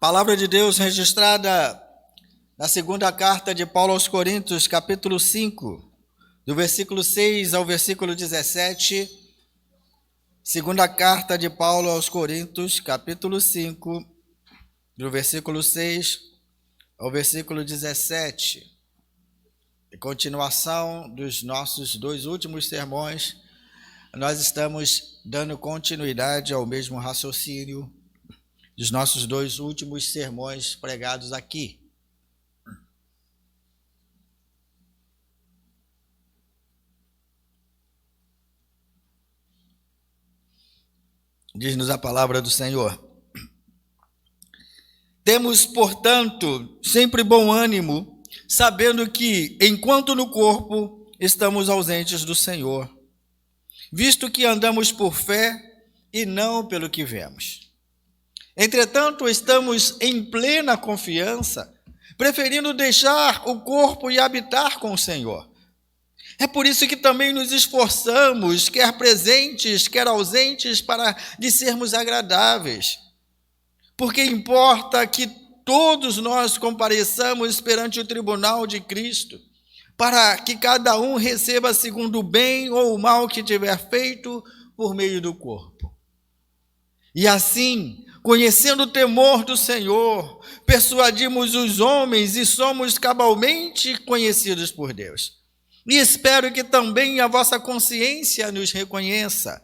Palavra de Deus registrada na segunda carta de Paulo aos Coríntios, capítulo 5, do versículo 6 ao versículo 17. Segunda carta de Paulo aos Coríntios, capítulo 5, do versículo 6 ao versículo 17. Em continuação dos nossos dois últimos sermões, nós estamos dando continuidade ao mesmo raciocínio dos nossos dois últimos sermões pregados aqui. Diz-nos a palavra do Senhor: Temos, portanto, sempre bom ânimo, sabendo que, enquanto no corpo, estamos ausentes do Senhor, visto que andamos por fé e não pelo que vemos. Entretanto, estamos em plena confiança, preferindo deixar o corpo e habitar com o Senhor. É por isso que também nos esforçamos, quer presentes, quer ausentes, para lhe sermos agradáveis. Porque importa que todos nós compareçamos perante o tribunal de Cristo, para que cada um receba segundo o bem ou o mal que tiver feito por meio do corpo. E assim, conhecendo o temor do Senhor, persuadimos os homens e somos cabalmente conhecidos por Deus. E espero que também a vossa consciência nos reconheça.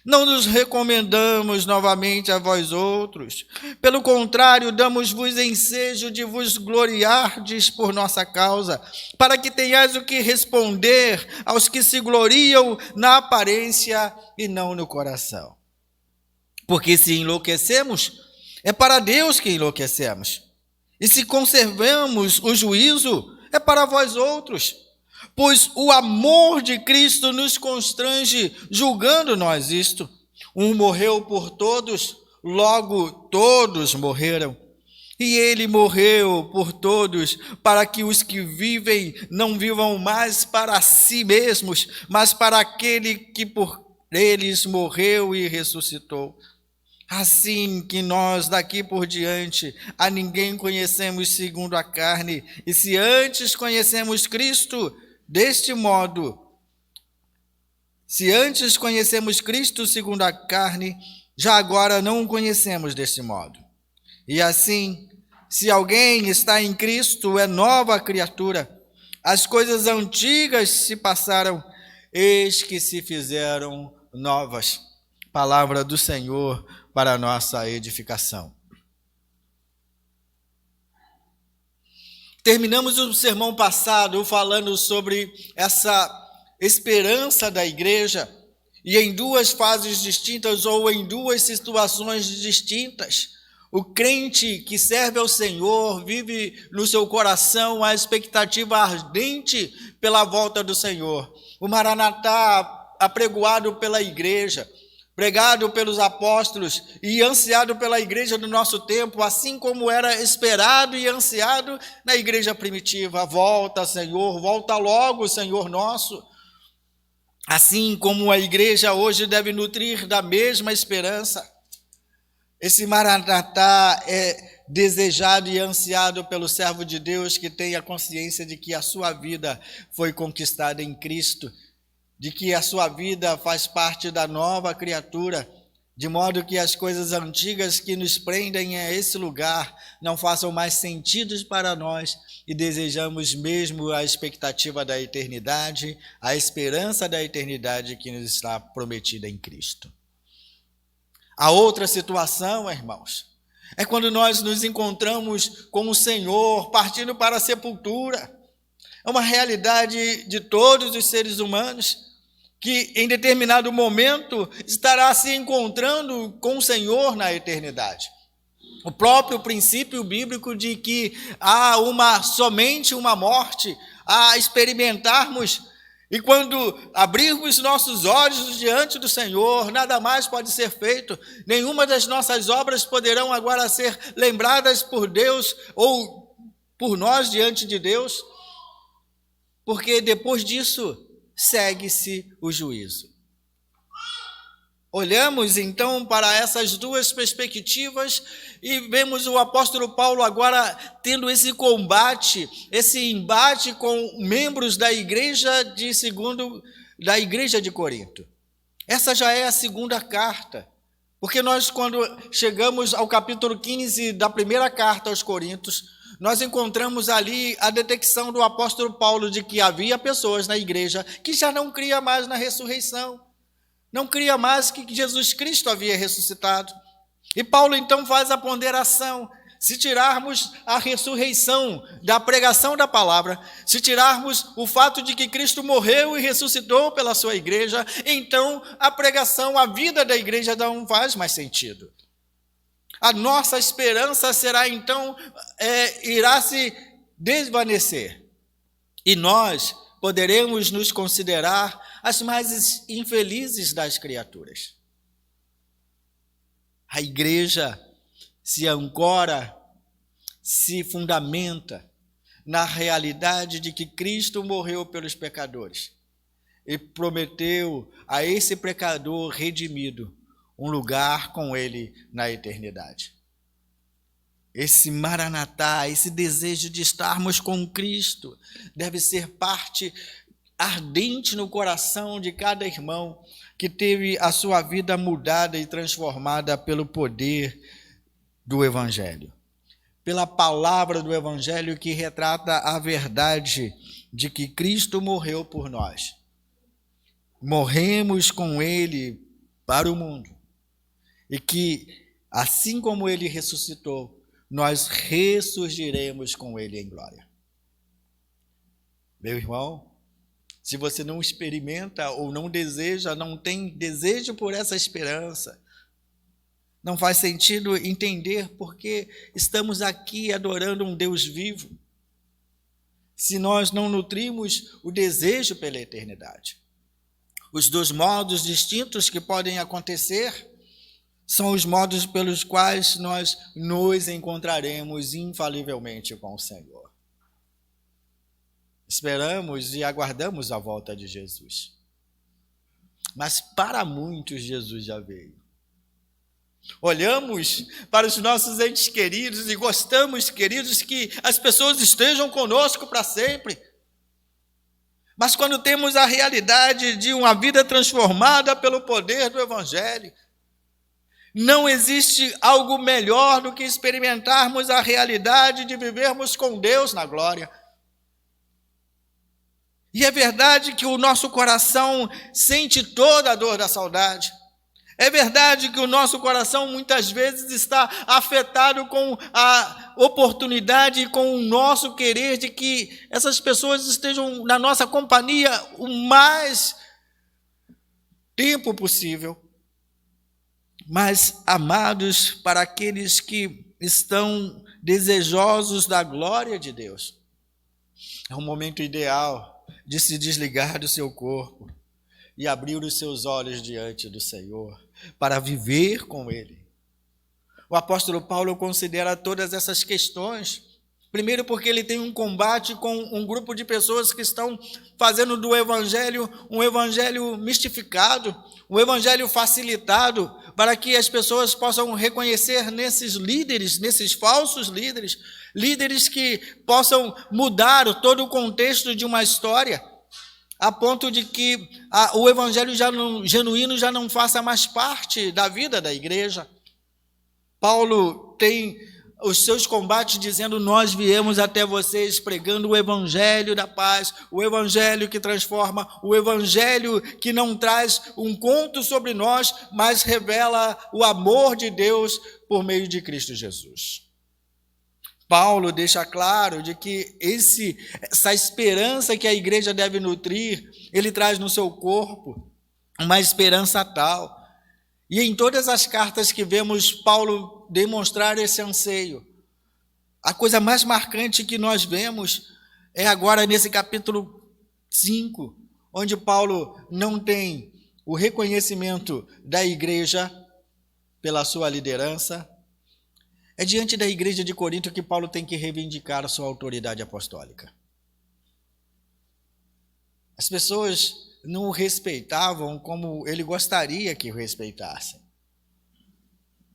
Não nos recomendamos novamente a vós outros. Pelo contrário, damos-vos ensejo de vos gloriardes por nossa causa, para que tenhais o que responder aos que se gloriam na aparência e não no coração. Porque se enlouquecemos, é para Deus que enlouquecemos. E se conservamos o juízo, é para vós outros. Pois o amor de Cristo nos constrange, julgando nós isto. Um morreu por todos, logo todos morreram. E ele morreu por todos, para que os que vivem não vivam mais para si mesmos, mas para aquele que por eles morreu e ressuscitou. Assim que nós daqui por diante a ninguém conhecemos segundo a carne, e se antes conhecemos Cristo deste modo, se antes conhecemos Cristo segundo a carne, já agora não o conhecemos deste modo. E assim, se alguém está em Cristo, é nova criatura. As coisas antigas se passaram, eis que se fizeram novas. Palavra do Senhor para a nossa edificação. Terminamos o sermão passado falando sobre essa esperança da igreja, e em duas fases distintas ou em duas situações distintas. O crente que serve ao Senhor vive no seu coração a expectativa ardente pela volta do Senhor. O Maranatá, apregoado pela igreja, pregado pelos apóstolos e ansiado pela igreja do nosso tempo, assim como era esperado e ansiado na igreja primitiva. Volta, Senhor, volta logo, Senhor nosso. Assim como a igreja hoje deve nutrir da mesma esperança. Esse Maranatá é desejado e ansiado pelo servo de Deus que tem a consciência de que a sua vida foi conquistada em Cristo, de que a sua vida faz parte da nova criatura, de modo que as coisas antigas que nos prendem a esse lugar não façam mais sentido para nós e desejamos mesmo a expectativa da eternidade, a esperança da eternidade que nos está prometida em Cristo. A outra situação, irmãos, é quando nós nos encontramos com o Senhor partindo para a sepultura. É uma realidade de todos os seres humanos que em determinado momento estará se encontrando com o Senhor na eternidade. O próprio princípio bíblico de que há somente uma morte a experimentarmos, e quando abrirmos nossos olhos diante do Senhor, nada mais pode ser feito, nenhuma das nossas obras poderão agora ser lembradas por Deus ou por nós diante de Deus, porque depois disso segue-se o juízo. Olhamos então para essas duas perspectivas e vemos o apóstolo Paulo agora tendo esse combate, esse embate com membros da igreja da igreja de Corinto. Essa já é a segunda carta, porque nós, quando chegamos ao capítulo 15 da primeira carta aos Coríntios, nós encontramos ali a detecção do apóstolo Paulo de que havia pessoas na igreja que já não criam mais na ressurreição, não cria mais que Jesus Cristo havia ressuscitado. E Paulo então faz a ponderação: se tirarmos a ressurreição da pregação da palavra, se tirarmos o fato de que Cristo morreu e ressuscitou pela sua igreja, então a pregação, a vida da igreja não faz mais sentido. A nossa esperança será então, irá se desvanecer. E nós poderemos nos considerar as mais infelizes das criaturas. A igreja se ancora, se fundamenta na realidade de que Cristo morreu pelos pecadores e prometeu a esse pecador redimido um lugar com ele na eternidade. Esse maranatá, esse desejo de estarmos com Cristo deve ser parte ardente no coração de cada irmão que teve a sua vida mudada e transformada pelo poder do Evangelho, pela palavra do Evangelho que retrata a verdade de que Cristo morreu por nós. Morremos com Ele para o mundo e que, assim como Ele ressuscitou, nós ressurgiremos com Ele em glória. Meu irmão, se você não experimenta ou não deseja, não tem desejo por essa esperança, não faz sentido entender porque estamos aqui adorando um Deus vivo, se nós não nutrimos o desejo pela eternidade. Os dois modos distintos que podem acontecer são os modos pelos quais nós nos encontraremos infalivelmente com o Senhor. Esperamos e aguardamos a volta de Jesus. Mas para muitos Jesus já veio. Olhamos para os nossos entes queridos e gostamos, queridos, que as pessoas estejam conosco para sempre. Mas quando temos a realidade de uma vida transformada pelo poder do Evangelho, não existe algo melhor do que experimentarmos a realidade de vivermos com Deus na glória. E é verdade que o nosso coração sente toda a dor da saudade. É verdade que o nosso coração muitas vezes está afetado com a oportunidade e com o nosso querer de que essas pessoas estejam na nossa companhia o mais tempo possível. Mas, amados, para aqueles que estão desejosos da glória de Deus, é um momento ideal de se desligar do seu corpo e abrir os seus olhos diante do Senhor para viver com Ele. O apóstolo Paulo considera todas essas questões, primeiro porque ele tem um combate com um grupo de pessoas que estão fazendo do evangelho um evangelho mistificado, um evangelho facilitado, para que as pessoas possam reconhecer nesses líderes, nesses falsos líderes, líderes que possam mudar todo o contexto de uma história, a ponto de que o evangelho genuíno já não faça mais parte da vida da igreja. Paulo tem os seus combates dizendo: nós viemos até vocês pregando o evangelho da paz, o evangelho que transforma, o evangelho que não traz um conto sobre nós, mas revela o amor de Deus por meio de Cristo Jesus. Paulo deixa claro de que essa esperança que a igreja deve nutrir, ele traz no seu corpo uma esperança tal. E em todas as cartas que vemos Paulo demonstrar esse anseio, a coisa mais marcante que nós vemos é agora nesse capítulo 5, onde Paulo não tem o reconhecimento da igreja pela sua liderança. É diante da igreja de Corinto que Paulo tem que reivindicar a sua autoridade apostólica. As pessoas não o respeitavam como ele gostaria que o respeitassem.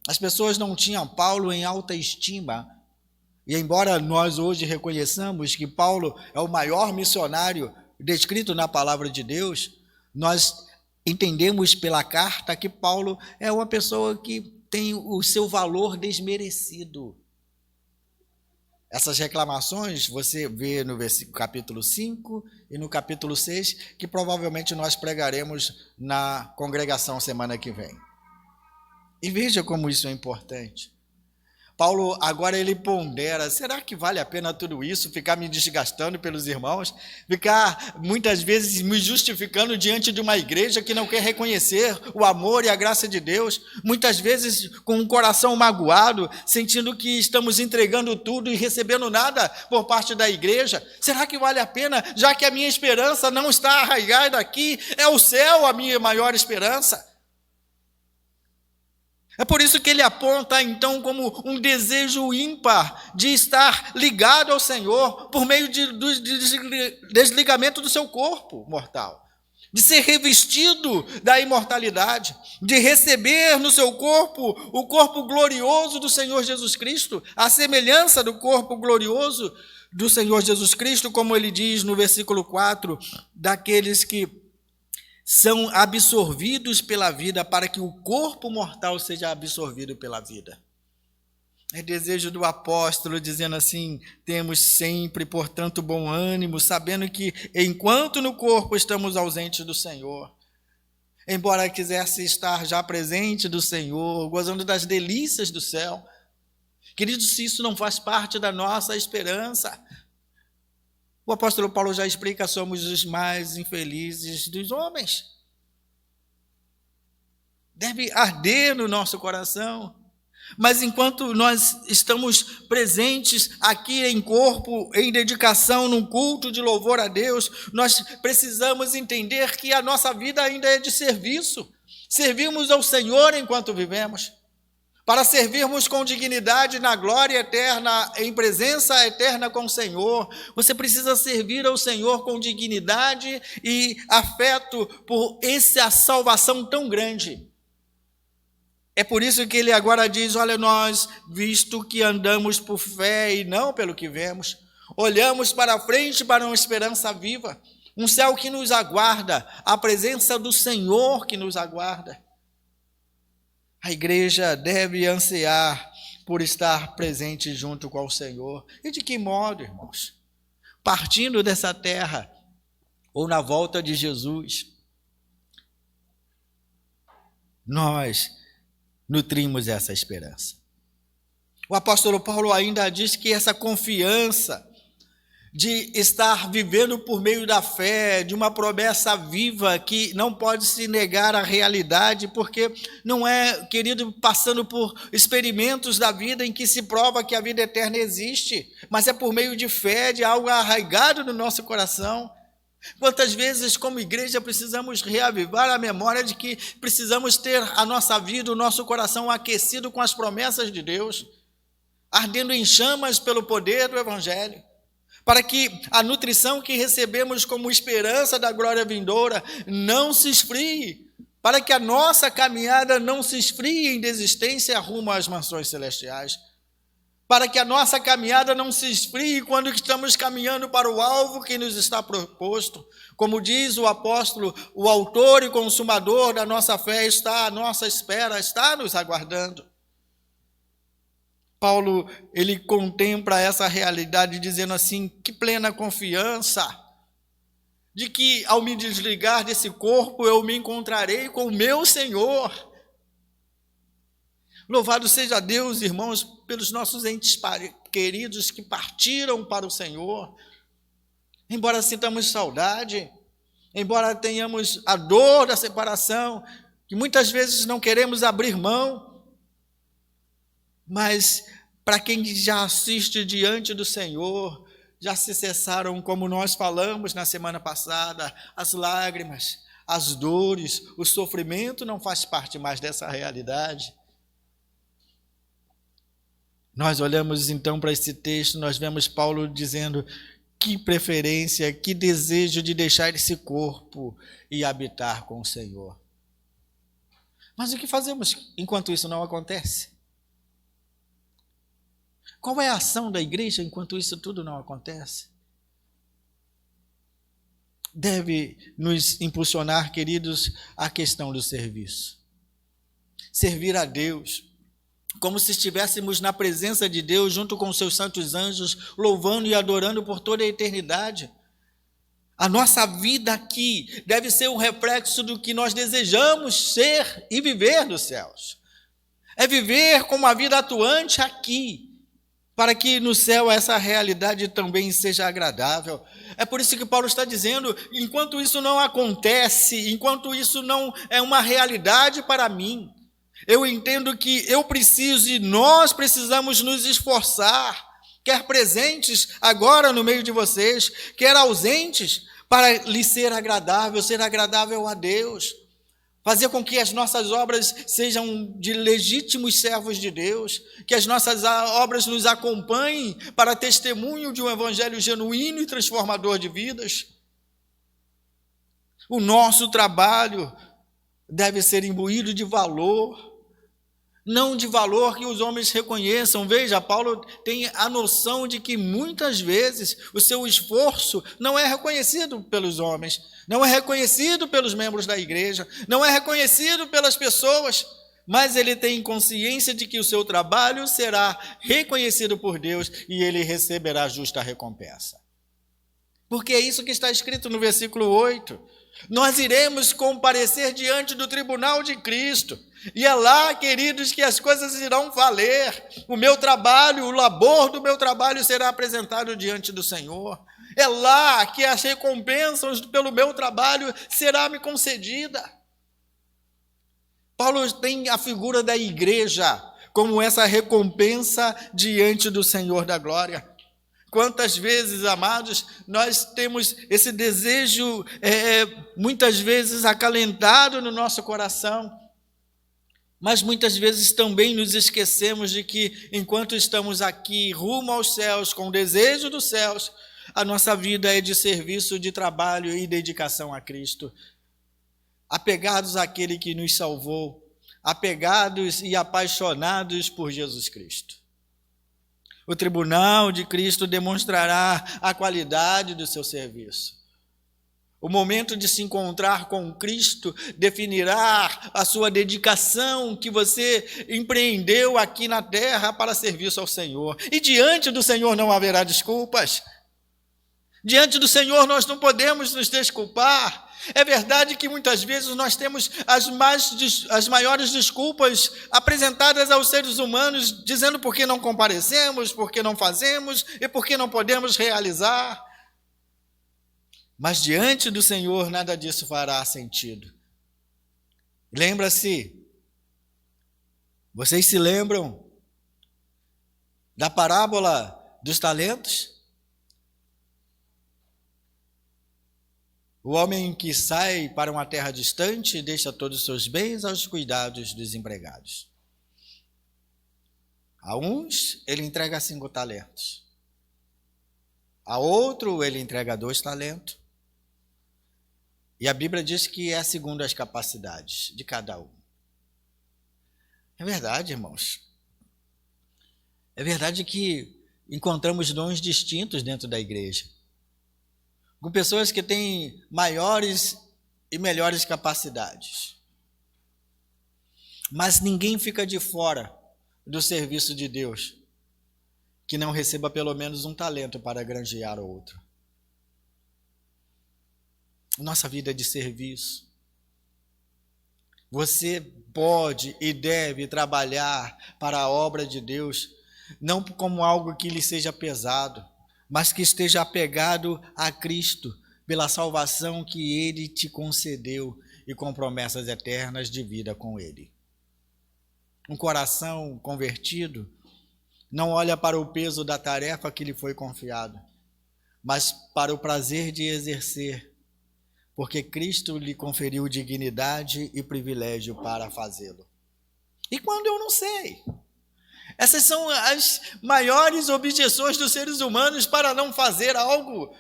As pessoas não tinham Paulo em alta estima. E embora nós hoje reconheçamos que Paulo é o maior missionário descrito na palavra de Deus, nós entendemos pela carta que Paulo é uma pessoa que tem o seu valor desmerecido. Essas reclamações você vê no capítulo 5 e no capítulo 6, que provavelmente nós pregaremos na congregação semana que vem. E veja como isso é importante. Paulo agora ele pondera, será que vale a pena tudo isso, ficar me desgastando pelos irmãos, ficar muitas vezes me justificando diante de uma igreja que não quer reconhecer o amor e a graça de Deus, muitas vezes com um coração magoado, sentindo que estamos entregando tudo e recebendo nada por parte da igreja? Será que vale a pena, já que a minha esperança não está arraigada aqui, é o céu a minha maior esperança? É por isso que ele aponta, então, como um desejo ímpar de estar ligado ao Senhor por meio do desligamento do seu corpo mortal, de ser revestido da imortalidade, de receber no seu corpo o corpo glorioso do Senhor Jesus Cristo, a semelhança do corpo glorioso do Senhor Jesus Cristo, como ele diz no versículo 4, daqueles que são absorvidos pela vida, para que o corpo mortal seja absorvido pela vida. É desejo do apóstolo, dizendo assim, temos sempre, portanto, bom ânimo, sabendo que, enquanto no corpo estamos ausentes do Senhor, embora quisesse estar já presente do Senhor, gozando das delícias do céu, queridos, se isso não faz parte da nossa esperança, o apóstolo Paulo já explica, somos os mais infelizes dos homens. Deve arder no nosso coração. Mas enquanto nós estamos presentes aqui em corpo, em dedicação, num culto de louvor a Deus, nós precisamos entender que a nossa vida ainda é de serviço. Servimos ao Senhor enquanto vivemos. Para servirmos com dignidade na glória eterna, em presença eterna com o Senhor, você precisa servir ao Senhor com dignidade e afeto por essa salvação tão grande. É por isso que ele agora diz, olha, nós, visto que andamos por fé e não pelo que vemos, olhamos para a frente para uma esperança viva, um céu que nos aguarda, a presença do Senhor que nos aguarda. A igreja deve ansiar por estar presente junto com o Senhor. E de que modo, irmãos? Partindo dessa terra, ou na volta de Jesus, nós nutrimos essa esperança. O apóstolo Paulo ainda diz que essa confiança de estar vivendo por meio da fé, de uma promessa viva que não pode se negar à realidade, porque não é, querido, passando por experimentos da vida em que se prova que a vida eterna existe, mas é por meio de fé, de algo arraigado no nosso coração. Quantas vezes, como igreja, precisamos reavivar a memória de que precisamos ter a nossa vida, o nosso coração aquecido com as promessas de Deus, ardendo em chamas pelo poder do Evangelho, para que a nutrição que recebemos como esperança da glória vindoura não se esfrie, para que a nossa caminhada não se esfrie em desistência rumo às mansões celestiais, para que a nossa caminhada não se esfrie quando estamos caminhando para o alvo que nos está proposto. Como diz o apóstolo, o autor e consumador da nossa fé está à nossa espera, está nos aguardando. Paulo, ele contempla essa realidade dizendo assim, que plena confiança de que ao me desligar desse corpo eu me encontrarei com o meu Senhor. Louvado seja Deus, irmãos, pelos nossos entes queridos que partiram para o Senhor. Embora sintamos saudade, embora tenhamos a dor da separação, que muitas vezes não queremos abrir mão, mas para quem já assiste diante do Senhor, já se cessaram, como nós falamos na semana passada, as lágrimas, as dores, o sofrimento não faz parte mais dessa realidade. Nós olhamos então para esse texto, nós vemos Paulo dizendo Que preferência, que desejo de deixar esse corpo e habitar com o Senhor. Mas o que fazemos enquanto isso não acontece? Qual é a ação da igreja enquanto isso tudo não acontece? Deve nos impulsionar, queridos, a questão do serviço. Servir a Deus, como se estivéssemos na presença de Deus, junto com os seus santos anjos, louvando e adorando por toda a eternidade. A nossa vida aqui deve ser um reflexo do que nós desejamos ser e viver nos céus. É viver com uma vida atuante aqui, para que no céu essa realidade também seja agradável. É por isso que Paulo está dizendo, enquanto isso não acontece, enquanto isso não é uma realidade para mim, eu entendo que eu preciso e nós precisamos nos esforçar, quer presentes agora no meio de vocês, quer ausentes, para lhe ser agradável a Deus, fazer com que as nossas obras sejam de legítimos servos de Deus, que as nossas obras nos acompanhem para testemunho de um evangelho genuíno e transformador de vidas. O nosso trabalho deve ser imbuído de valor, não de valor que os homens reconheçam. Veja, Paulo tem a noção de que muitas vezes o seu esforço não é reconhecido pelos homens, não é reconhecido pelos membros da igreja, não é reconhecido pelas pessoas, mas ele tem consciência de que o seu trabalho será reconhecido por Deus e ele receberá justa recompensa. Porque é isso que está escrito no versículo 8. Nós iremos comparecer diante do tribunal de Cristo. E é lá, queridos, que as coisas irão valer. O meu trabalho, o labor do meu trabalho será apresentado diante do Senhor. É lá que as recompensas pelo meu trabalho será me concedida. Paulo tem a figura da igreja como essa recompensa diante do Senhor da glória. Quantas vezes, amados, nós temos esse desejo, muitas vezes acalentado no nosso coração, mas muitas vezes também nos esquecemos de que, enquanto estamos aqui, rumo aos céus, com o desejo dos céus, a nossa vida é de serviço, de trabalho e dedicação a Cristo. Apegados àquele que nos salvou, apegados e apaixonados por Jesus Cristo. O tribunal de Cristo demonstrará a qualidade do seu serviço. O momento de se encontrar com Cristo definirá a sua dedicação que você empreendeu aqui na terra para serviço ao Senhor. E diante do Senhor não haverá desculpas. Diante do Senhor nós não podemos nos desculpar. É verdade que muitas vezes nós temos as maiores desculpas apresentadas aos seres humanos, dizendo por que não comparecemos, por que não fazemos e por que não podemos realizar. Mas diante do Senhor nada disso fará sentido. Vocês se lembram da parábola dos talentos? O homem que sai para uma terra distante deixa todos os seus bens aos cuidados dos empregados. A uns ele entrega 5 talentos. A outro ele entrega 2 talentos. E a Bíblia diz que é segundo as capacidades de cada um. É verdade, irmãos. É verdade que encontramos dons distintos dentro da igreja, com pessoas que têm maiores e melhores capacidades. Mas ninguém fica de fora do serviço de Deus que não receba pelo menos um talento para granjear outro. Nossa vida é de serviço. Você pode e deve trabalhar para a obra de Deus, não como algo que lhe seja pesado, mas que esteja apegado a Cristo, pela salvação que Ele te concedeu e com promessas eternas de vida com Ele. Um coração convertido não olha para o peso da tarefa que lhe foi confiada, mas para o prazer de exercer, porque Cristo lhe conferiu dignidade e privilégio para fazê-lo. E quando eu não sei? Essas são as maiores objeções dos seres humanos para não fazer algo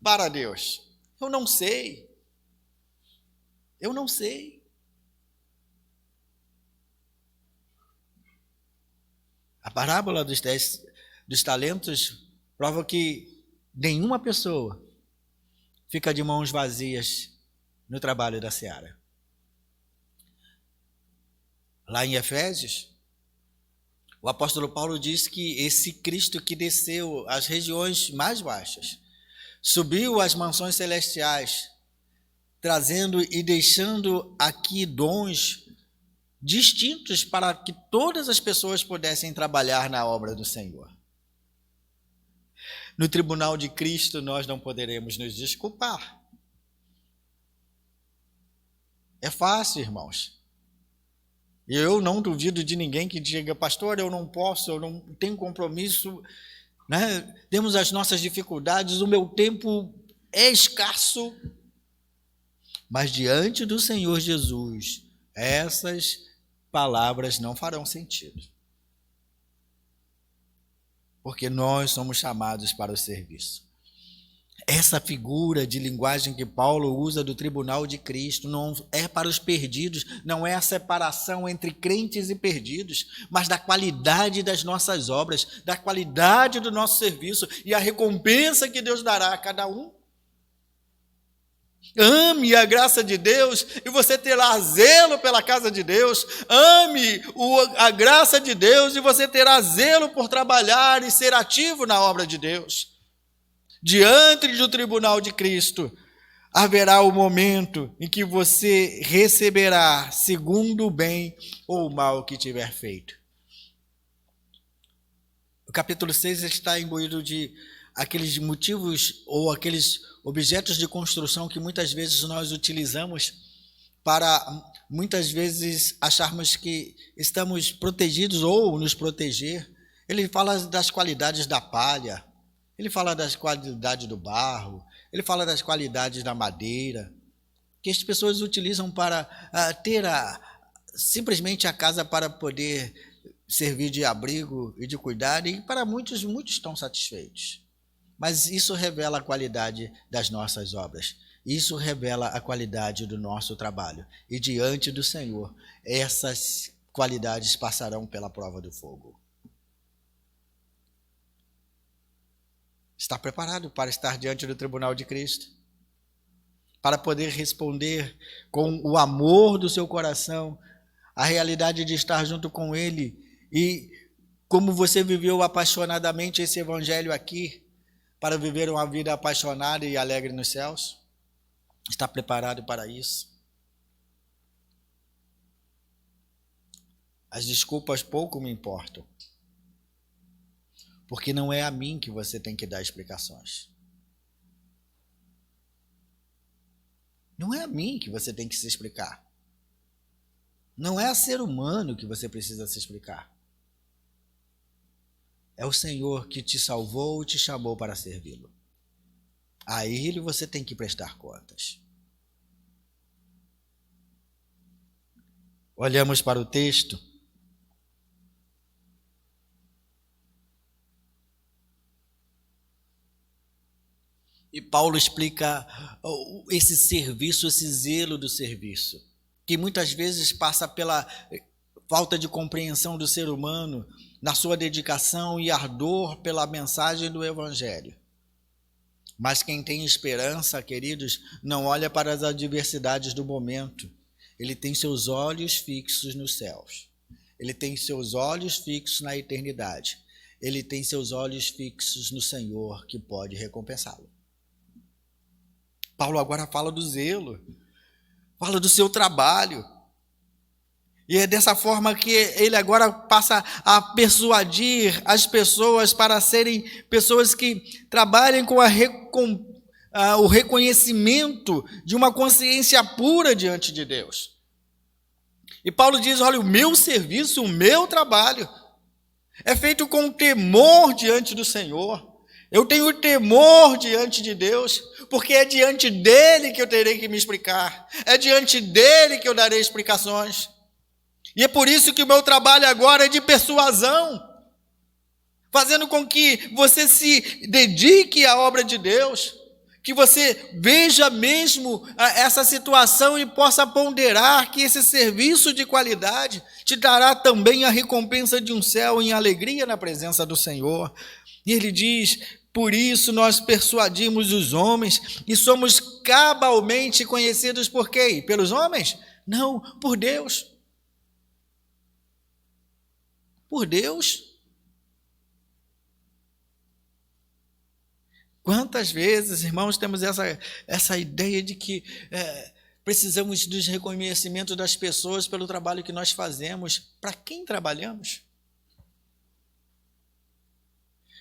para Deus. Eu não sei. Eu não sei. A parábola dos talentos prova que nenhuma pessoa fica de mãos vazias no trabalho da seara. Lá em Efésios, o apóstolo Paulo diz que esse Cristo que desceu às regiões mais baixas, subiu às mansões celestiais, trazendo e deixando aqui dons distintos para que todas as pessoas pudessem trabalhar na obra do Senhor. No tribunal de Cristo, nós não poderemos nos desculpar. É fácil, irmãos. Eu não duvido de ninguém que diga, pastor, eu não posso, eu não tenho compromisso, né? Temos as nossas dificuldades, o meu tempo é escasso. Mas diante do Senhor Jesus, essas palavras não farão sentido. Porque nós somos chamados para o serviço. Essa figura de linguagem que Paulo usa do tribunal de Cristo não é para os perdidos, não é a separação entre crentes e perdidos, mas da qualidade das nossas obras, da qualidade do nosso serviço e a recompensa que Deus dará a cada um. Ame a graça de Deus e você terá zelo pela casa de Deus. Ame a graça de Deus e você terá zelo por trabalhar e ser ativo na obra de Deus. Diante do tribunal de Cristo, haverá o momento em que você receberá segundo o bem ou o mal que tiver feito. O capítulo 6 está imbuído de aqueles motivos ou aqueles objetos de construção que muitas vezes nós utilizamos para, muitas vezes, acharmos que estamos protegidos ou nos proteger. Ele fala das qualidades da palha, ele fala das qualidades do barro, ele fala das qualidades da madeira, que as pessoas utilizam para ter simplesmente a casa para poder servir de abrigo e de cuidado, e para muitos estão satisfeitos. Mas isso revela a qualidade das nossas obras, isso revela a qualidade do nosso trabalho, e diante do Senhor, essas qualidades passarão pela prova do fogo. Está preparado para estar diante do tribunal de Cristo? Para poder responder com o amor do seu coração, a realidade de estar junto com Ele e como você viveu apaixonadamente esse evangelho aqui, para viver uma vida apaixonada e alegre nos céus? Está preparado para isso? As desculpas pouco me importam. Porque não é a mim que você tem que dar explicações. Não é a mim que você tem que se explicar. Não é a ser humano que você precisa se explicar. É o Senhor que te salvou e te chamou para servi-lo. A Ele você tem que prestar contas. Olhamos para o texto. E Paulo explica esse serviço, esse zelo do serviço, que muitas vezes passa pela falta de compreensão do ser humano, na sua dedicação e ardor pela mensagem do Evangelho. Mas quem tem esperança, queridos, não olha para as adversidades do momento. Ele tem seus olhos fixos nos céus. Ele tem seus olhos fixos na eternidade. Ele tem seus olhos fixos no Senhor, que pode recompensá-lo. Paulo agora fala do zelo, fala do seu trabalho. E é dessa forma que ele agora passa a persuadir as pessoas para serem pessoas que trabalhem com o reconhecimento de uma consciência pura diante de Deus. E Paulo diz, olha, o meu serviço, o meu trabalho é feito com temor diante do Senhor. Eu tenho temor diante de Deus, porque é diante dele que eu terei que me explicar. É diante dele que eu darei explicações. E é por isso que o meu trabalho agora é de persuasão, fazendo com que você se dedique à obra de Deus, que você veja mesmo essa situação e possa ponderar que esse serviço de qualidade te dará também a recompensa de um céu em alegria na presença do Senhor. E ele diz: por isso nós persuadimos os homens e somos cabalmente conhecidos por quem? Pelos homens? Não, por Deus. Por Deus. Quantas vezes, irmãos, temos essa ideia de que precisamos dos reconhecimentos das pessoas pelo trabalho que nós fazemos. Para quem trabalhamos?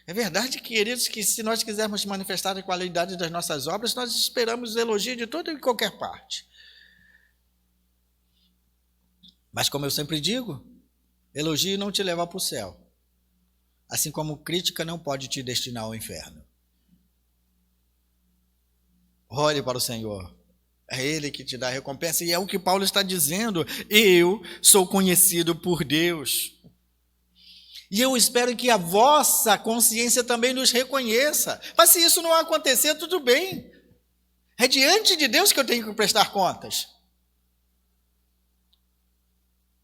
É verdade, queridos, que se nós quisermos manifestar a qualidade das nossas obras, nós esperamos elogio de toda e qualquer parte. Mas como eu sempre digo, elogio não te leva para o céu, assim como crítica não pode te destinar ao inferno. Olhe para o Senhor, é Ele que te dá a recompensa, e é o que Paulo está dizendo: eu sou conhecido por Deus. E eu espero que a vossa consciência também nos reconheça. Mas se isso não acontecer, tudo bem. É diante de Deus que eu tenho que prestar contas.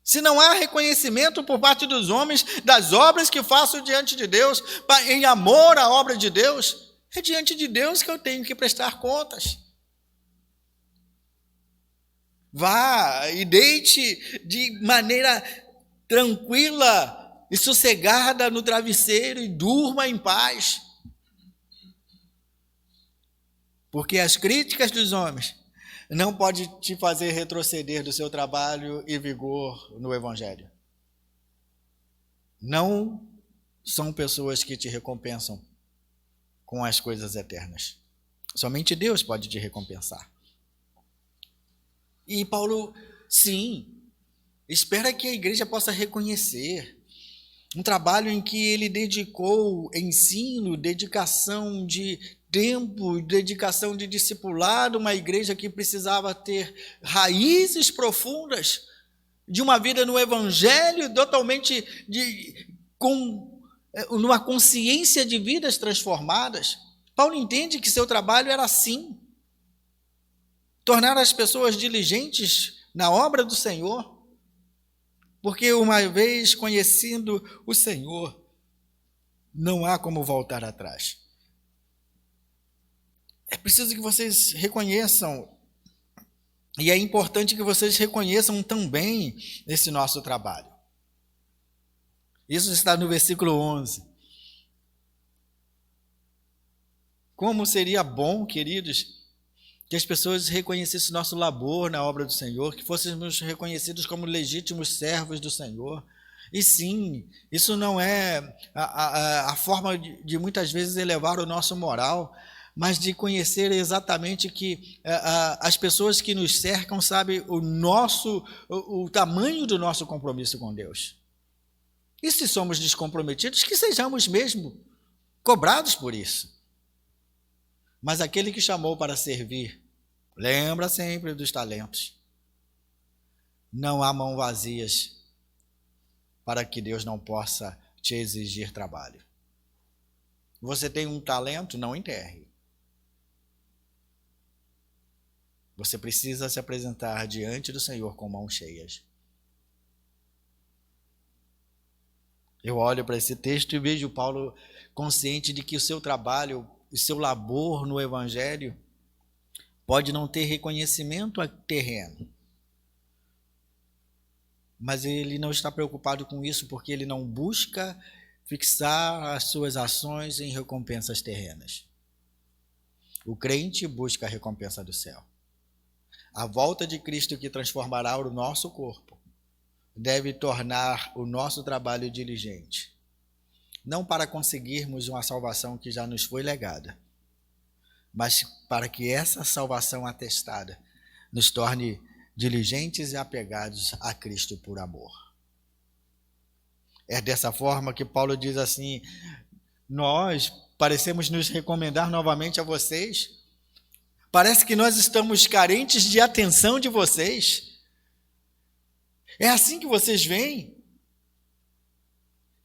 Se não há reconhecimento por parte dos homens das obras que faço diante de Deus, em amor à obra de Deus, é diante de Deus que eu tenho que prestar contas. Vá e deite de maneira tranquila e sossegada no travesseiro e durma em paz. Porque as críticas dos homens não podem te fazer retroceder do seu trabalho e vigor no Evangelho. Não são pessoas que te recompensam com as coisas eternas. Somente Deus pode te recompensar. E Paulo, sim, espera que a igreja possa reconhecer um trabalho em que ele dedicou ensino, dedicação de tempo, dedicação de discipulado, uma igreja que precisava ter raízes profundas de uma vida no Evangelho, totalmente com uma consciência de vidas transformadas. Paulo entende que seu trabalho era assim: tornar as pessoas diligentes na obra do Senhor, porque uma vez conhecendo o Senhor, não há como voltar atrás. É preciso que vocês reconheçam, e é importante que vocês reconheçam também esse nosso trabalho. Isso está no versículo 11. Como seria bom, queridos, que as pessoas reconhecessem nosso labor na obra do Senhor, que fôssemos reconhecidos como legítimos servos do Senhor. E sim, isso não é a forma de muitas vezes elevar o nosso moral, mas de conhecer exatamente que as pessoas que nos cercam sabem o tamanho do nosso compromisso com Deus. E se somos descomprometidos, que sejamos mesmo cobrados por isso. Mas aquele que chamou para servir, lembra sempre dos talentos. Não há mãos vazias para que Deus não possa te exigir trabalho. Você tem um talento, não enterre. Você precisa se apresentar diante do Senhor com mãos cheias. Eu olho para esse texto e vejo Paulo consciente de que o seu trabalho, o seu labor no Evangelho pode não ter reconhecimento terreno. Mas ele não está preocupado com isso, porque ele não busca fixar as suas ações em recompensas terrenas. O crente busca a recompensa do céu. A volta de Cristo, que transformará o nosso corpo, deve tornar o nosso trabalho diligente. Não para conseguirmos uma salvação que já nos foi legada, mas para que essa salvação atestada nos torne diligentes e apegados a Cristo por amor. É dessa forma que Paulo diz assim: nós parecemos nos recomendar novamente a vocês. Parece que nós estamos carentes de atenção de vocês. É assim que vocês veem?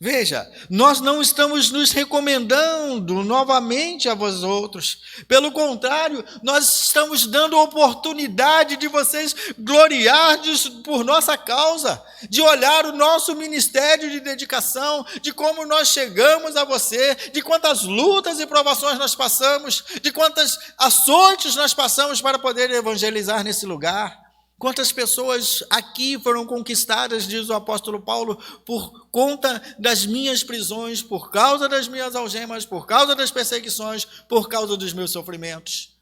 Veja, nós não estamos nos recomendando novamente a vós outros. Pelo contrário, nós estamos dando oportunidade de vocês gloriardes por nossa causa, de olhar o nosso ministério de dedicação, de como nós chegamos a você, de quantas lutas e provações nós passamos, de quantas açoites nós passamos para poder evangelizar nesse lugar. Quantas pessoas aqui foram conquistadas, diz o apóstolo Paulo, por conta das minhas prisões, por causa das minhas algemas, por causa das perseguições, por causa dos meus sofrimentos.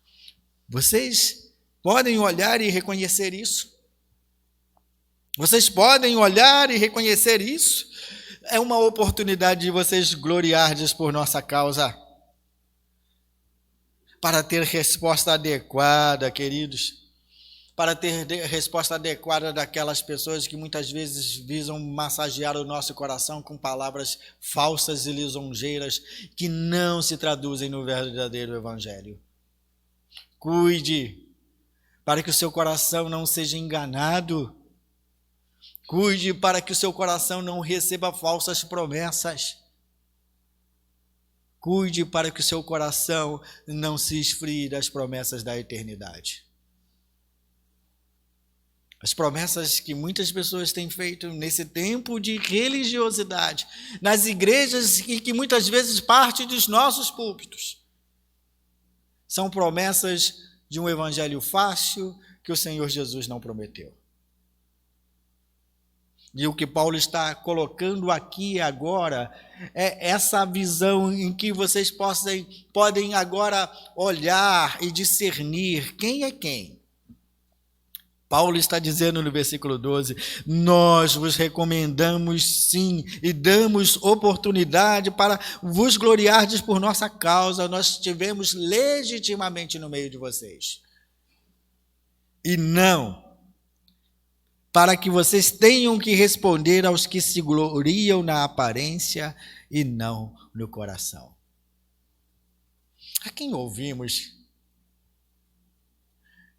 Vocês podem olhar e reconhecer isso? Vocês podem olhar e reconhecer isso? É uma oportunidade de vocês gloriardes por nossa causa, para ter resposta adequada, queridos. Para ter resposta adequada daquelas pessoas que muitas vezes visam massagear o nosso coração com palavras falsas e lisonjeiras que não se traduzem no verdadeiro evangelho. Cuide para que o seu coração não seja enganado. Cuide para que o seu coração não receba falsas promessas. Cuide para que o seu coração não se esfrie das promessas da eternidade. As promessas que muitas pessoas têm feito nesse tempo de religiosidade, nas igrejas e que muitas vezes parte dos nossos púlpitos, são promessas de um evangelho fácil que o Senhor Jesus não prometeu. E o que Paulo está colocando aqui agora é essa visão em que vocês podem agora olhar e discernir quem é quem. Paulo está dizendo no versículo 12, nós vos recomendamos sim e damos oportunidade para vos gloriardes por nossa causa, nós estivemos legitimamente no meio de vocês. E não para que vocês tenham que responder aos que se gloriam na aparência e não no coração. A quem ouvimos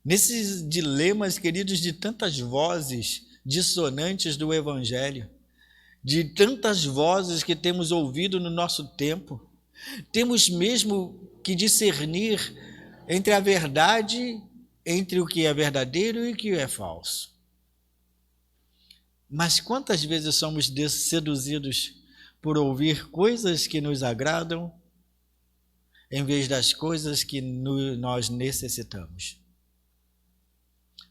nesses dilemas, queridos, de tantas vozes dissonantes do Evangelho, de tantas vozes que temos ouvido no nosso tempo, temos mesmo que discernir entre a verdade, entre o que é verdadeiro e o que é falso. Mas quantas vezes somos seduzidos por ouvir coisas que nos agradam, em vez das coisas que nós necessitamos?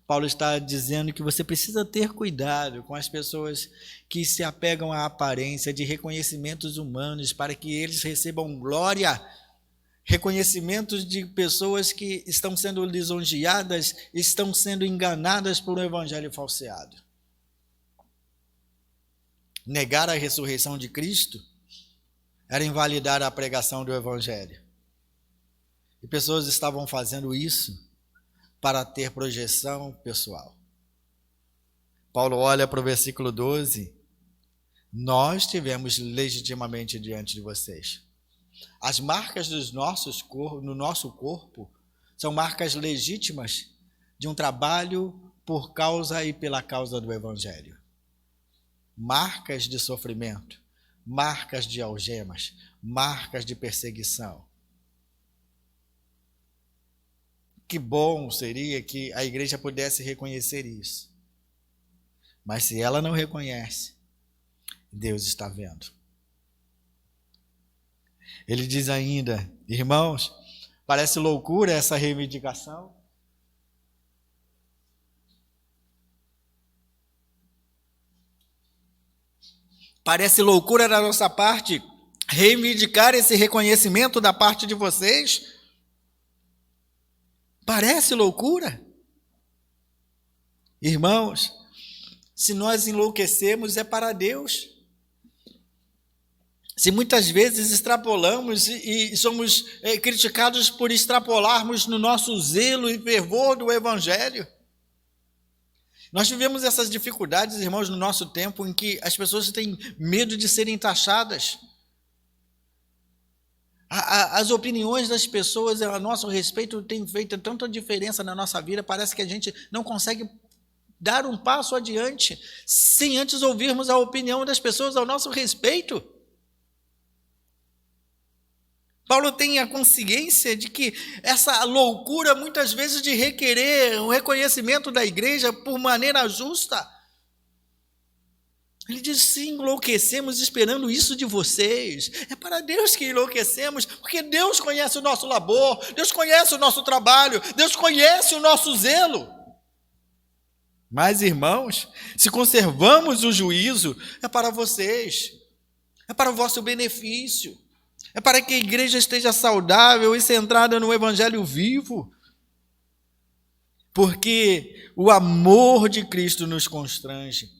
Paulo está dizendo que você precisa ter cuidado com as pessoas que se apegam à aparência de reconhecimentos humanos para que eles recebam glória, reconhecimentos de pessoas que estão sendo lisonjeadas, estão sendo enganadas por um evangelho falseado. Negar a ressurreição de Cristo era invalidar a pregação do evangelho. E pessoas estavam fazendo isso para ter projeção pessoal. Paulo olha para o versículo 12. Nós tivemos legitimamente diante de vocês. As marcas no nosso corpo são marcas legítimas de um trabalho por causa e pela causa do Evangelho. Marcas de sofrimento, marcas de algemas, marcas de perseguição. Que bom seria que a igreja pudesse reconhecer isso. Mas se ela não reconhece, Deus está vendo. Ele diz ainda, irmãos, parece loucura essa reivindicação. Parece loucura da nossa parte reivindicar esse reconhecimento da parte de vocês. Parece loucura? Irmãos, se nós enlouquecemos é para Deus. Se muitas vezes extrapolamos e somos criticados por extrapolarmos no nosso zelo e fervor do Evangelho. Nós vivemos essas dificuldades, irmãos, no nosso tempo em que as pessoas têm medo de serem taxadas. As opiniões das pessoas a nosso respeito têm feito tanta diferença na nossa vida, parece que a gente não consegue dar um passo adiante, sem antes ouvirmos a opinião das pessoas ao nosso respeito. Paulo tem a consciência de que essa loucura, muitas vezes, de requerer o reconhecimento da igreja por maneira justa. Ele diz, sim, enlouquecemos esperando isso de vocês. É para Deus que enlouquecemos, porque Deus conhece o nosso labor, Deus conhece o nosso trabalho, Deus conhece o nosso zelo. Mas, irmãos, se conservamos o juízo, é para vocês, é para o vosso benefício, é para que a igreja esteja saudável e centrada no evangelho vivo. Porque o amor de Cristo nos constrange.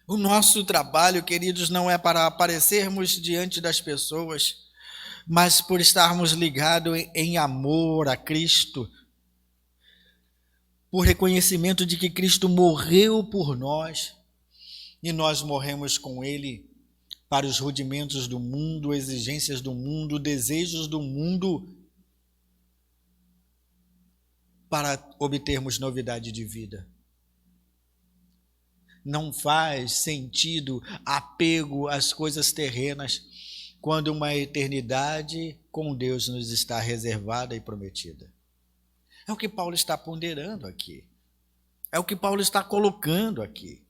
O nosso trabalho, queridos, não é para aparecermos diante das pessoas, mas por estarmos ligados em amor a Cristo, por reconhecimento de que Cristo morreu por nós, e nós morremos com Ele para os rudimentos do mundo, exigências do mundo, desejos do mundo, para obtermos novidade de vida. Não faz sentido apego às coisas terrenas quando uma eternidade com Deus nos está reservada e prometida. É o que Paulo está ponderando aqui. É o que Paulo está colocando aqui.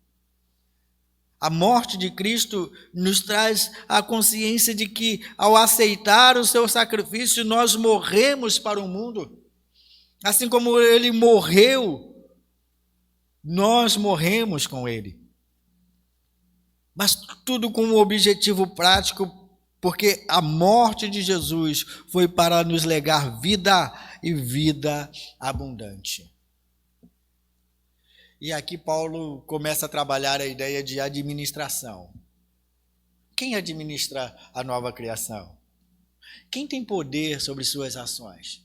A morte de Cristo nos traz a consciência de que, ao aceitar o seu sacrifício, nós morremos para o mundo. Assim como ele morreu, nós morremos com ele. Mas tudo com um objetivo prático, porque a morte de Jesus foi para nos legar vida e vida abundante. E aqui Paulo começa a trabalhar a ideia de administração. Quem administra a nova criação? Quem tem poder sobre suas ações?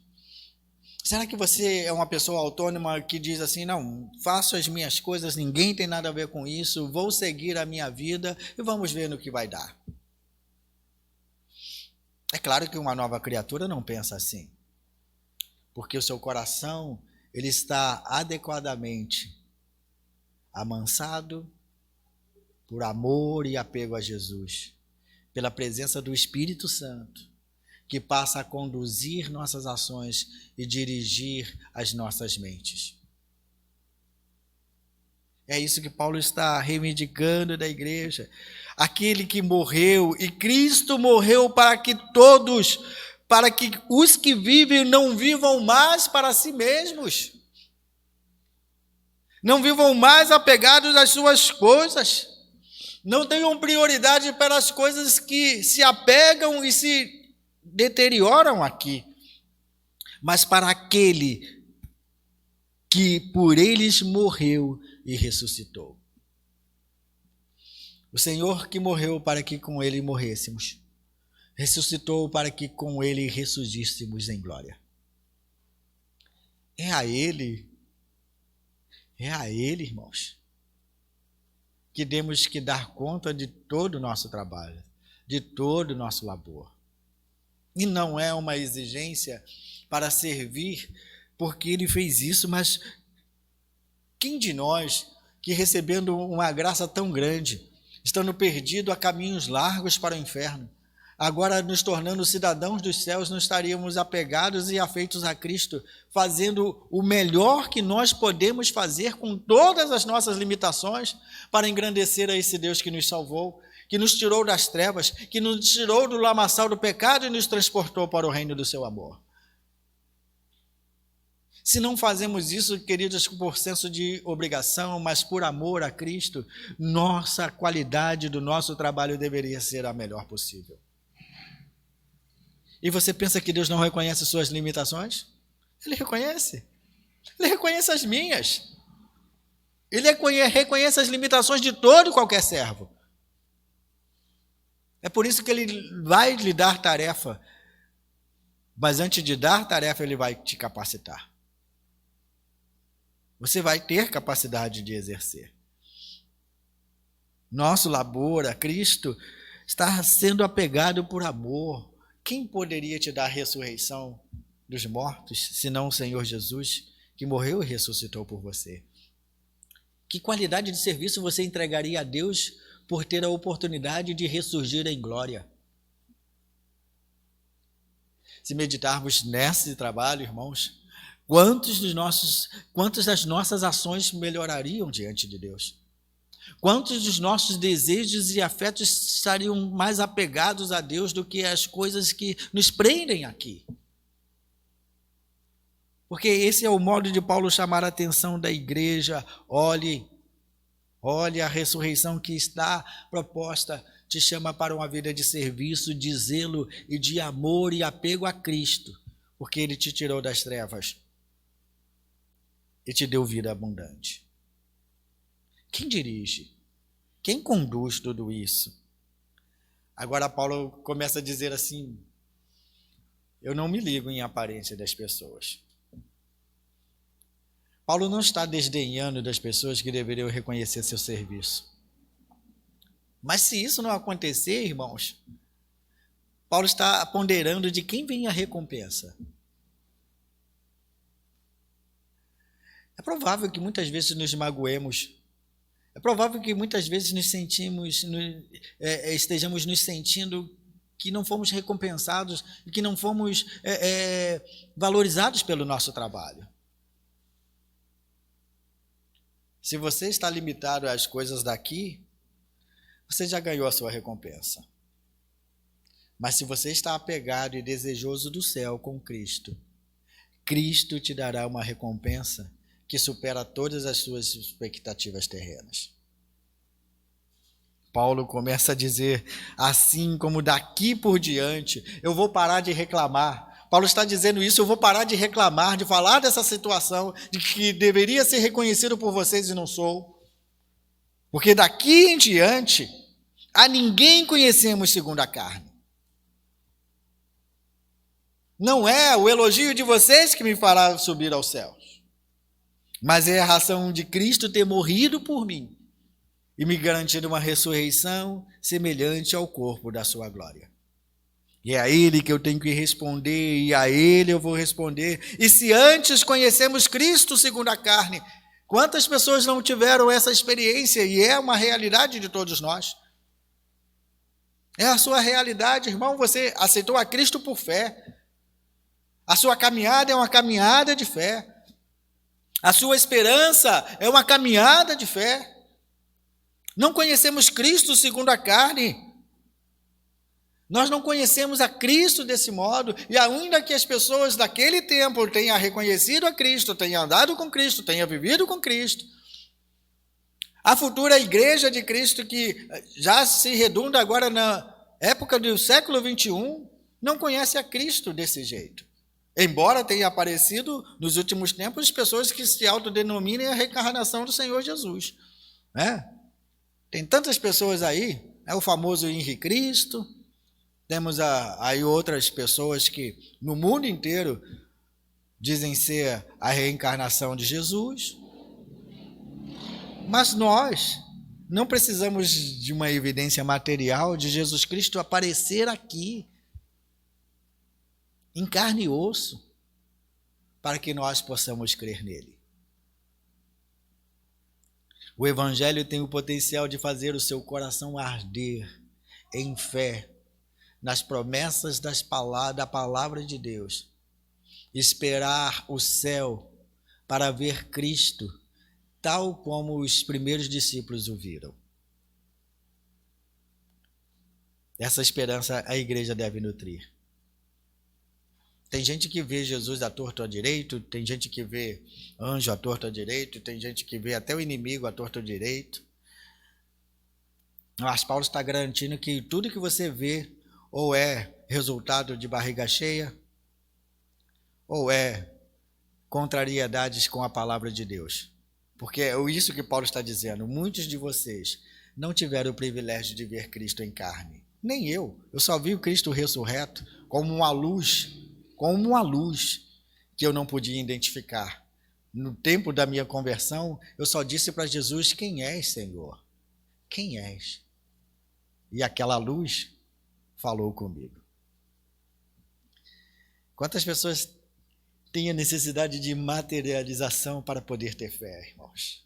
Será que você é uma pessoa autônoma que diz assim, não, faço as minhas coisas, ninguém tem nada a ver com isso, vou seguir a minha vida e vamos ver no que vai dar? É claro que uma nova criatura não pensa assim, porque o seu coração ele está adequadamente amansado por amor e apego a Jesus, pela presença do Espírito Santo, que passa a conduzir nossas ações e dirigir as nossas mentes. É isso que Paulo está reivindicando da igreja. Aquele que morreu, e Cristo morreu para que todos, para que os que vivem não vivam mais para si mesmos. Não vivam mais apegados às suas coisas. Não tenham prioridade pelas coisas que se apegam e se deterioram aqui. Mas para aquele que por eles morreu e ressuscitou. O Senhor que morreu para que com ele morrêssemos, ressuscitou para que com ele ressurgíssemos em glória. É a Ele, irmãos, que temos que dar conta de todo o nosso trabalho, de todo o nosso labor. E não é uma exigência para servir, porque Ele fez isso, mas quem de nós que recebendo uma graça tão grande, estando perdido a caminhos largos para o inferno, agora nos tornando cidadãos dos céus, não estaríamos apegados e afeitos a Cristo, fazendo o melhor que nós podemos fazer com todas as nossas limitações para engrandecer a esse Deus que nos salvou, que nos tirou das trevas, que nos tirou do lamaçal do pecado e nos transportou para o reino do seu amor. Se não fazemos isso, queridos, por senso de obrigação, mas por amor a Cristo, nossa qualidade do nosso trabalho deveria ser a melhor possível. E você pensa que Deus não reconhece suas limitações? Ele reconhece. Ele reconhece as minhas. Ele reconhece as limitações de todo e qualquer servo. É por isso que Ele vai lhe dar tarefa. Mas antes de dar tarefa, Ele vai te capacitar. Você vai ter capacidade de exercer. Nosso labor a Cristo está sendo apegado por amor. Quem poderia te dar a ressurreição dos mortos, senão o Senhor Jesus, que morreu e ressuscitou por você. Que qualidade de serviço você entregaria a Deus por ter a oportunidade de ressurgir em glória? Se meditarmos nesse trabalho, irmãos, quantas das nossas ações melhorariam diante de Deus? Quantos dos nossos desejos e afetos estariam mais apegados a Deus do que as coisas que nos prendem aqui? Porque esse é o modo de Paulo chamar a atenção da igreja. Olhe a ressurreição que está proposta, te chama para uma vida de serviço, de zelo e de amor e apego a Cristo, porque Ele te tirou das trevas e te deu vida abundante. Quem dirige? Quem conduz tudo isso? Agora Paulo começa a dizer assim: eu não me ligo em aparência das pessoas. Paulo não está desdenhando das pessoas que deveriam reconhecer seu serviço. Mas se isso não acontecer, irmãos, Paulo está ponderando de quem vem a recompensa. É provável que muitas vezes nos magoemos. É provável que muitas vezes estejamos nos sentindo que não fomos recompensados e que não fomos valorizados pelo nosso trabalho. Se você está limitado às coisas daqui, você já ganhou a sua recompensa. Mas se você está apegado e desejoso do céu com Cristo, Cristo te dará uma recompensa que supera todas as suas expectativas terrenas. Paulo começa a dizer, assim como daqui por diante, eu vou parar de reclamar. Paulo está dizendo isso, eu vou parar de reclamar, de falar dessa situação, de que deveria ser reconhecido por vocês e não sou. Porque daqui em diante, a ninguém conhecemos segundo a carne. Não é o elogio de vocês que me fará subir aos céus, mas é a razão de Cristo ter morrido por mim e me garantir uma ressurreição semelhante ao corpo da sua glória. E é a Ele que eu tenho que responder, e a Ele eu vou responder. E se antes conhecemos Cristo segundo a carne, quantas pessoas não tiveram essa experiência? E é uma realidade de todos nós. É a sua realidade, irmão. Você aceitou a Cristo por fé. A sua caminhada é uma caminhada de fé. A sua esperança é uma caminhada de fé. Não conhecemos Cristo segundo a carne. Nós não conhecemos a Cristo desse modo, e ainda que as pessoas daquele tempo tenham reconhecido a Cristo, tenham andado com Cristo, tenham vivido com Cristo, a futura igreja de Cristo, que já se redunda agora na época do século 21, não conhece a Cristo desse jeito. Embora tenha aparecido nos últimos tempos pessoas que se autodenominem a reencarnação do Senhor Jesus. Tem tantas pessoas aí, o famoso Henri Cristo. Temos aí outras pessoas que no mundo inteiro dizem ser a reencarnação de Jesus. Mas nós não precisamos de uma evidência material de Jesus Cristo aparecer aqui, em carne e osso, para que nós possamos crer nele. O Evangelho tem o potencial de fazer o seu coração arder em fé, nas promessas da palavra de Deus, esperar o céu para ver Cristo, tal como os primeiros discípulos o viram. Essa esperança a igreja deve nutrir. Tem gente que vê Jesus à torto à direito, tem gente que vê anjo à torto à direito, tem gente que vê até o inimigo à torto à direito. Mas Paulo está garantindo que tudo que você vê ou é resultado de barriga cheia, ou é contrariedades com a palavra de Deus. Porque é isso que Paulo está dizendo. Muitos de vocês não tiveram o privilégio de ver Cristo em carne. Nem eu. Eu só vi o Cristo ressurreto como uma luz que eu não podia identificar. No tempo da minha conversão, eu só disse para Jesus: quem és, Senhor? Quem és? E aquela luz falou comigo. Quantas pessoas tem a necessidade de materialização para poder ter fé, irmãos?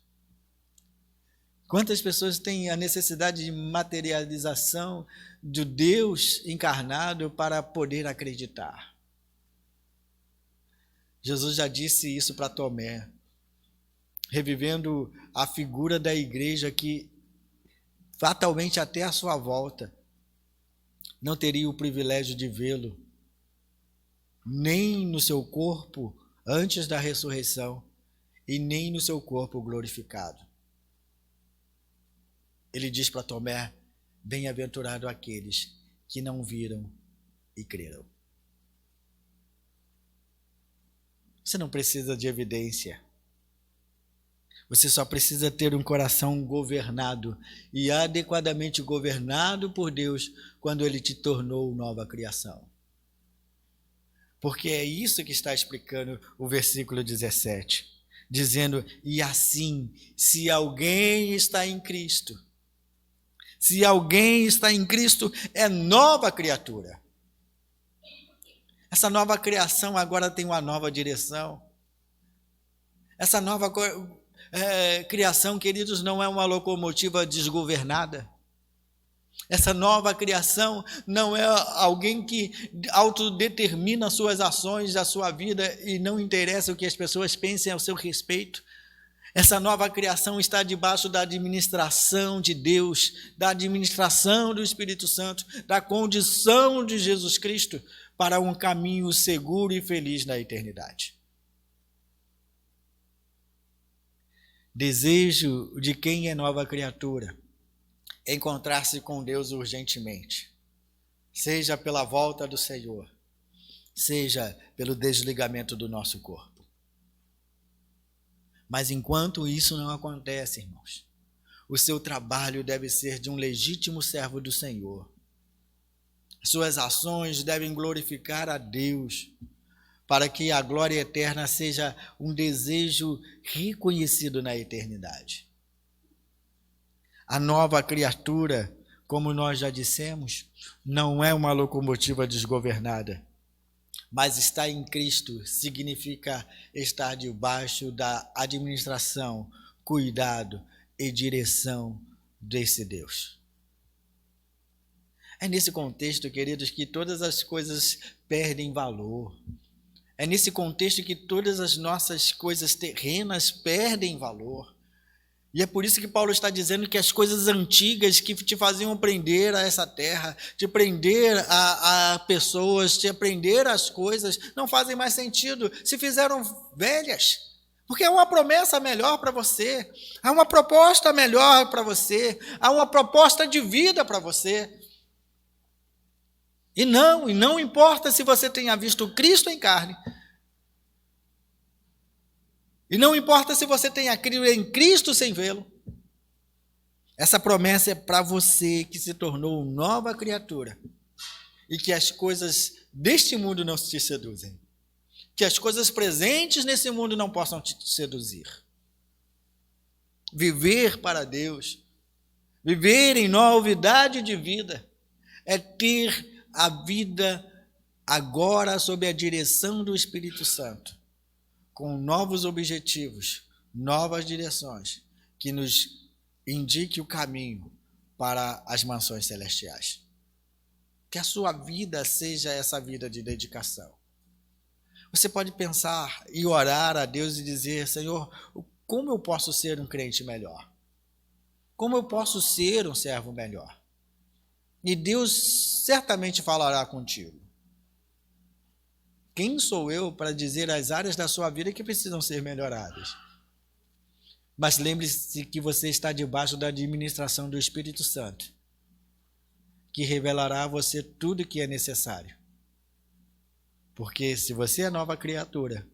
Quantas pessoas têm a necessidade de materialização do Deus encarnado para poder acreditar? Jesus já disse isso para Tomé, revivendo a figura da igreja que fatalmente até a sua volta não teria o privilégio de vê-lo, nem no seu corpo antes da ressurreição e nem no seu corpo glorificado. Ele diz para Tomé: bem-aventurado aqueles que não viram e creram. Você não precisa de evidência. Você só precisa ter um coração governado e adequadamente governado por Deus quando Ele te tornou nova criação. Porque é isso que está explicando o versículo 17, dizendo: e assim, se alguém está em Cristo, é nova criatura. Essa nova criação agora tem uma nova direção. Essa nova criação, queridos, não é uma locomotiva desgovernada. Essa nova criação não é alguém que autodetermina suas ações, a sua vida, e não interessa o que as pessoas pensem ao seu respeito. Essa nova criação está debaixo da administração de Deus, da administração do Espírito Santo, da condição de Jesus Cristo para um caminho seguro e feliz na eternidade. Desejo de quem é nova criatura encontrar-se com Deus urgentemente, seja pela volta do Senhor, seja pelo desligamento do nosso corpo. Mas enquanto isso não acontece, irmãos, o seu trabalho deve ser de um legítimo servo do Senhor. Suas ações devem glorificar a Deus, para que a glória eterna seja um desejo reconhecido na eternidade. A nova criatura, como nós já dissemos, não é uma locomotiva desgovernada, mas estar em Cristo significa estar debaixo da administração, cuidado e direção desse Deus. É nesse contexto, queridos, que todas as coisas perdem valor. É nesse contexto que todas as nossas coisas terrenas perdem valor. E é por isso que Paulo está dizendo que as coisas antigas que te faziam prender a essa terra, te prender a pessoas, te prender às coisas, não fazem mais sentido, se fizeram velhas. Porque há uma promessa melhor para você, há uma proposta melhor para você, há uma proposta de vida para você. E não importa se você tenha visto Cristo em carne, e não importa se você tenha crido em Cristo sem vê-lo, essa promessa é para você que se tornou nova criatura e que as coisas deste mundo não te seduzem, que as coisas presentes nesse mundo não possam te seduzir. Viver para Deus, viver em novidade de vida, é ter a vida agora sob a direção do Espírito Santo, com novos objetivos, novas direções, que nos indique o caminho para as mansões celestiais. Que a sua vida seja essa vida de dedicação. Você pode pensar e orar a Deus e dizer: Senhor, como eu posso ser um crente melhor? Como eu posso ser um servo melhor? E Deus certamente falará contigo. Quem sou eu para dizer as áreas da sua vida que precisam ser melhoradas? Mas lembre-se que você está debaixo da administração do Espírito Santo, que revelará a você tudo o que é necessário. Porque se você é nova criatura,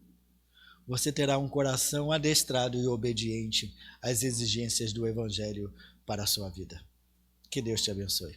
você terá um coração adestrado e obediente às exigências do Evangelho para a sua vida. Que Deus te abençoe.